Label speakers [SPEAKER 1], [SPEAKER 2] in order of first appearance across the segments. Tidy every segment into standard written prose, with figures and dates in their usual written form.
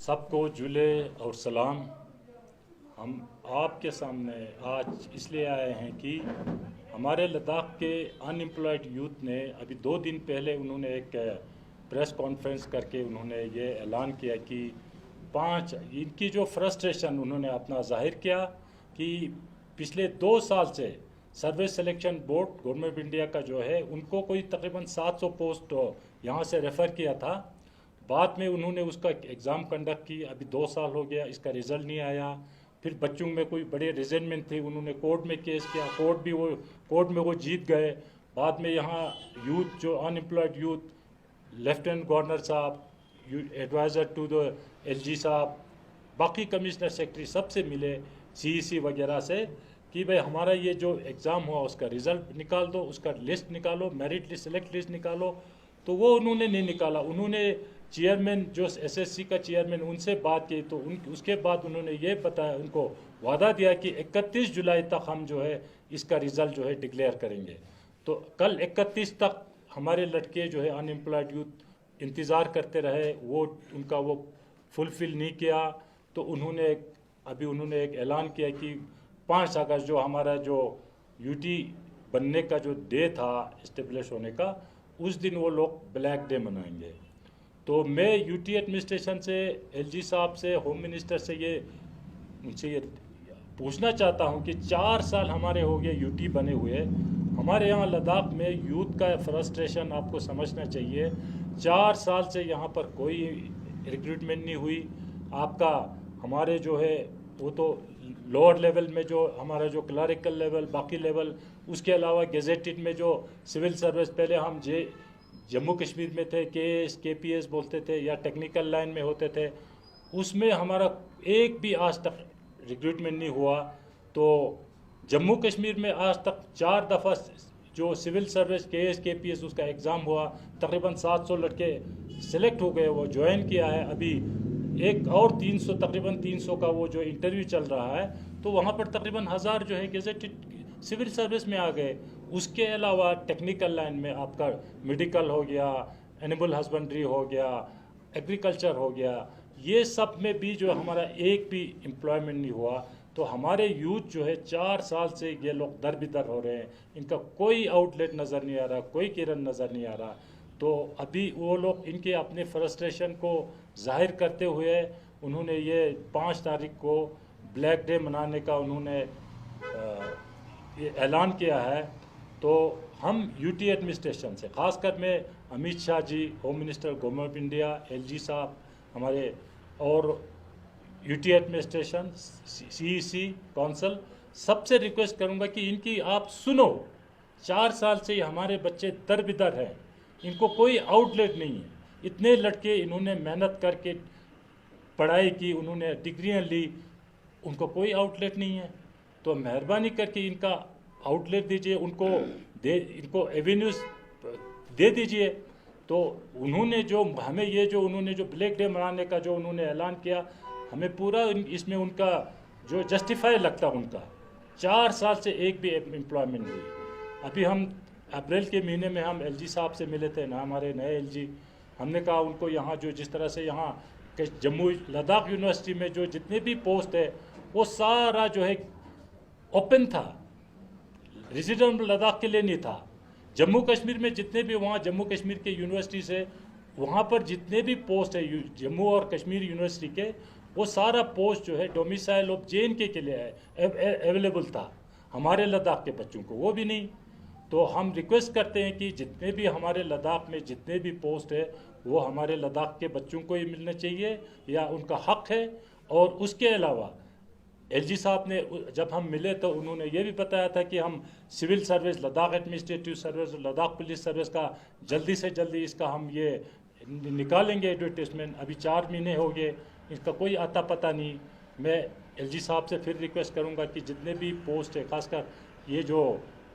[SPEAKER 1] सबको जुले और सलाम। हम आपके सामने आज इसलिए आए हैं कि हमारे लद्दाख के अनएम्प्लॉयड यूथ ने अभी 2 दिन पहले उन्होंने एक प्रेस कॉन्फ्रेंस करके उन्होंने ये ऐलान किया कि इनकी जो फ्रस्ट्रेशन उन्होंने अपना जाहिर किया कि पिछले 2 साल से service selection board government of India का जो है उनको कोई तकरीबन 700 पोस्ट यहाँ से रेफ़र किया था। बाद में उन्होंने उसका एग्ज़ाम कंडक्ट की, अभी 2 साल हो गया, इसका रिज़ल्ट नहीं आया। फिर बच्चों में कोई बड़े रिजेंटमेंट थे, उन्होंने कोर्ट में केस किया, कोर्ट में वो जीत गए। बाद में यहाँ यूथ जो अनएम्प्लॉयड यूथ लेफ्टिनेंट गवर्नर साहब, एडवाइज़र टू द एलजी साहब, बाकी कमिश्नर सेक्रेटरी सबसे मिले, सीईसी वगैरह से कि भाई हमारा ये जो एग्ज़ाम हुआ उसका रिज़ल्ट निकाल दो, उसका लिस्ट निकालो, मेरिट लिस्ट, सेलेक्ट लिस्ट निकालो। तो वो उन्होंने नहीं निकाला। उन्होंने चेयरमैन जो एसएससी का चेयरमैन उनसे बात की तो उसके बाद उन्होंने ये बताया, उनको वादा दिया कि 31 जुलाई तक हम जो है इसका रिज़ल्ट जो है डिक्लेयर करेंगे। तो कल 31 तक हमारे लड़के जो है अनएम्प्लॉयड यूथ इंतज़ार करते रहे, उनका वो फुलफ़िल नहीं किया। तो अभी उन्होंने एक ऐलान किया कि 5 अगस्त जो हमारा जो यूटी बनने का जो डे था इस्टेब्लिश होने का, उस दिन वो लोग ब्लैक डे मनाएंगे। तो मैं यूटी एडमिनिस्ट्रेशन से, एलजी साहब से, होम मिनिस्टर से उनसे ये पूछना चाहता हूँ कि 4 साल हमारे हो गए यूटी बने हुए। हमारे यहाँ लद्दाख में यूथ का फ्रस्ट्रेशन आपको समझना चाहिए। 4 साल से यहाँ पर कोई रिक्रूटमेंट नहीं हुई। हमारे जो है वो तो लोअर लेवल में जो हमारा जो क्लरिकल लेवल, बाकी लेवल, उसके अलावा गेजेटेड में जो सिविल सर्विस, पहले हम जम्मू कश्मीर में थे, केएस केपीएस बोलते थे या टेक्निकल लाइन में होते थे, उसमें हमारा एक भी आज तक रिक्रूटमेंट नहीं हुआ। तो जम्मू कश्मीर में आज तक 4 दफ़ा जो सिविल सर्विस केएस केपीएस उसका एग्ज़ाम हुआ, तकरीबन 700 लड़के सेलेक्ट हो गए, वो ज्वाइन किया है। अभी एक और 300, तकरीबन 300 का वो जो इंटरव्यू चल रहा है, तो वहाँ पर तकरीबन 1000 जो है गेजेटेड सिविल सर्विस में आ गए। उसके अलावा टेक्निकल लाइन में आपका मेडिकल हो गया, एनिमल हस्बेंड्री हो गया, एग्रीकल्चर हो गया, ये सब में भी जो हमारा एक भी एम्प्लॉयमेंट नहीं हुआ। तो हमारे यूथ जो है 4 साल से ये लोग दर बिदर हो रहे हैं, इनका कोई आउटलेट नज़र नहीं आ रहा, कोई किरण नज़र नहीं आ रहा। तो अभी वो लोग इनके अपने फ्रस्ट्रेशन को जाहिर करते हुए उन्होंने ये 5 तारीख को ब्लैक डे मनाने का उन्होंने ये ऐलान किया है। तो हम यूटी एडमिनिस्ट्रेशन से, ख़ासकर मैं Amit Shah ji, home minister government of India, LG साहब हमारे, और यूटी एडमिनिस्ट्रेशन, सीईसी काउंसिल, सबसे रिक्वेस्ट करूंगा कि इनकी आप सुनो। 4 साल से हमारे बच्चे दर बिदर हैं, इनको कोई आउटलेट नहीं है। इतने लड़के इन्होंने मेहनत करके पढ़ाई की, उन्होंने डिग्रियां ली, उनको कोई आउटलेट नहीं है। तो मेहरबानी करके इनका आउटलेट दीजिए, इनको एवेन्यूज दे दीजिए। तो उन्होंने जो हमें ये जो उन्होंने जो ब्लैक डे मनाने का जो उन्होंने ऐलान किया, हमें पूरा इसमें उनका जो जस्टिफाई लगता उनका। 4 साल से एक भी एम्प्लॉयमेंट हुई। अभी हम अप्रैल के महीने में हम एलजी साहब से मिले थे ना, हमारे नए एलजी। हमने कहा उनको यहाँ जो जिस तरह से यहाँ जम्मू लद्दाख यूनिवर्सिटी में जो जितने भी पोस्ट है वो सारा जो है ओपन था, रेजिडेंट लद्दाख के लिए नहीं था। जम्मू कश्मीर में जितने भी वहाँ जम्मू कश्मीर के यूनिवर्सिटी से वहाँ पर जितने भी पोस्ट है जम्मू और कश्मीर यूनिवर्सिटी के, वो सारा पोस्ट जो है डोमिसाइल ऑफ जेएनके के लिए अवेलेबल था। हमारे लद्दाख के बच्चों को वो भी नहीं। तो हम रिक्वेस्ट करते हैं कि जितने भी हमारे लद्दाख में जितने भी पोस्ट है वो हमारे लद्दाख के बच्चों को ही मिलने चाहिए, या उनका हक है। और उसके अलावा एलजी साहब ने जब हम मिले तो उन्होंने ये भी बताया था कि हम civil service, Ladakh administrative service, Ladakh police service का जल्दी से जल्दी इसका हम ये निकालेंगे एडवर्टीजमेंट। अभी 4 महीने हो गए, इसका कोई आता पता नहीं। मैं एलजी साहब से फिर रिक्वेस्ट करूँगा कि जितने भी पोस्ट है, खासकर ये जो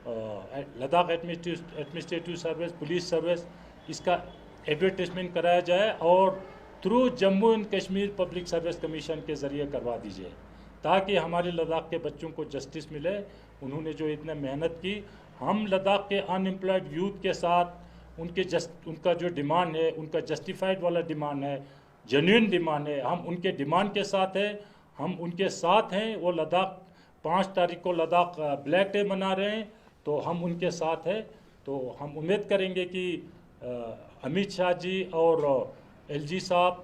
[SPEAKER 1] Ladakh administrative service, police service, इसका एडवर्टीजमेंट कराया जाए और through Jammu and Kashmir public service commission के ज़रिए करवा दीजिए, ताकि हमारे लद्दाख के बच्चों को जस्टिस मिले। उन्होंने जो इतने मेहनत की, हम लद्दाख के अनएम्प्लॉयड यूथ के साथ उनका जो डिमांड है, उनका जस्टिफाइड वाला डिमांड है, जेन्युइन डिमांड है, हम उनके डिमांड के साथ है, हम उनके साथ हैं। वो लद्दाख 5 तारीख को लद्दाख ब्लैक डे मना रहे हैं, तो हम उनके साथ हैं। तो हम उम्मीद करेंगे कि अमित शाह जी और एलजी साहब,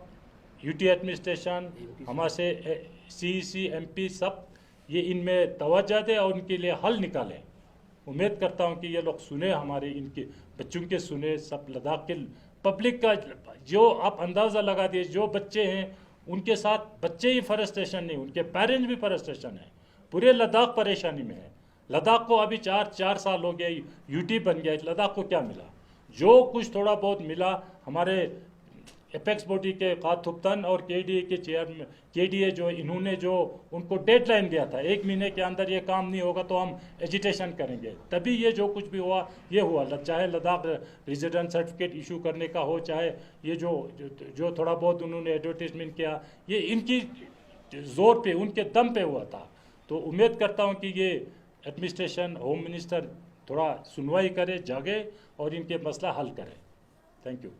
[SPEAKER 1] यूटी एडमिनिस्ट्रेशन, हमारे सीईसी एमपी सब ये इनमें तवज्जो दें और उनके लिए हल निकालें। उम्मीद करता हूं कि ये लोग सुने, हमारे इनके बच्चों के सुने, सब लद्दाख के पब्लिक का जो आप अंदाज़ा लगा दिए, जो बच्चे हैं उनके साथ बच्चे ही फ्रस्ट्रेशन नहीं, उनके पेरेंट्स भी फ्रस्ट्रेशन है, पूरे लद्दाख परेशानी में है। लद्दाख को अभी 4 साल हो गए, यूटी बन गया, लद्दाख को क्या मिला? जो कुछ थोड़ा बहुत मिला, हमारे एपेक्स बॉडी के काथुप्तन और केडीए के चेयरमैन, केडीए जो इन्होंने जो उनको डेडलाइन दिया था 1 महीने के अंदर ये काम नहीं होगा तो हम एजिटेशन करेंगे, तभी ये जो कुछ भी हुआ ये हुआ। चाहे लद्दाख रेजिडेंट सर्टिफिकेट इशू करने का हो, चाहे ये जो थोड़ा बहुत उन्होंने एडवर्टीजमेंट किया, ये इनकी जोर पे, उनके दम पे हुआ था। तो उम्मीद करता हूँ कि ये एडमिनिस्ट्रेशन, होम मिनिस्टर थोड़ा सुनवाई करे, जागे और इनके मसला हल करे। Thank you.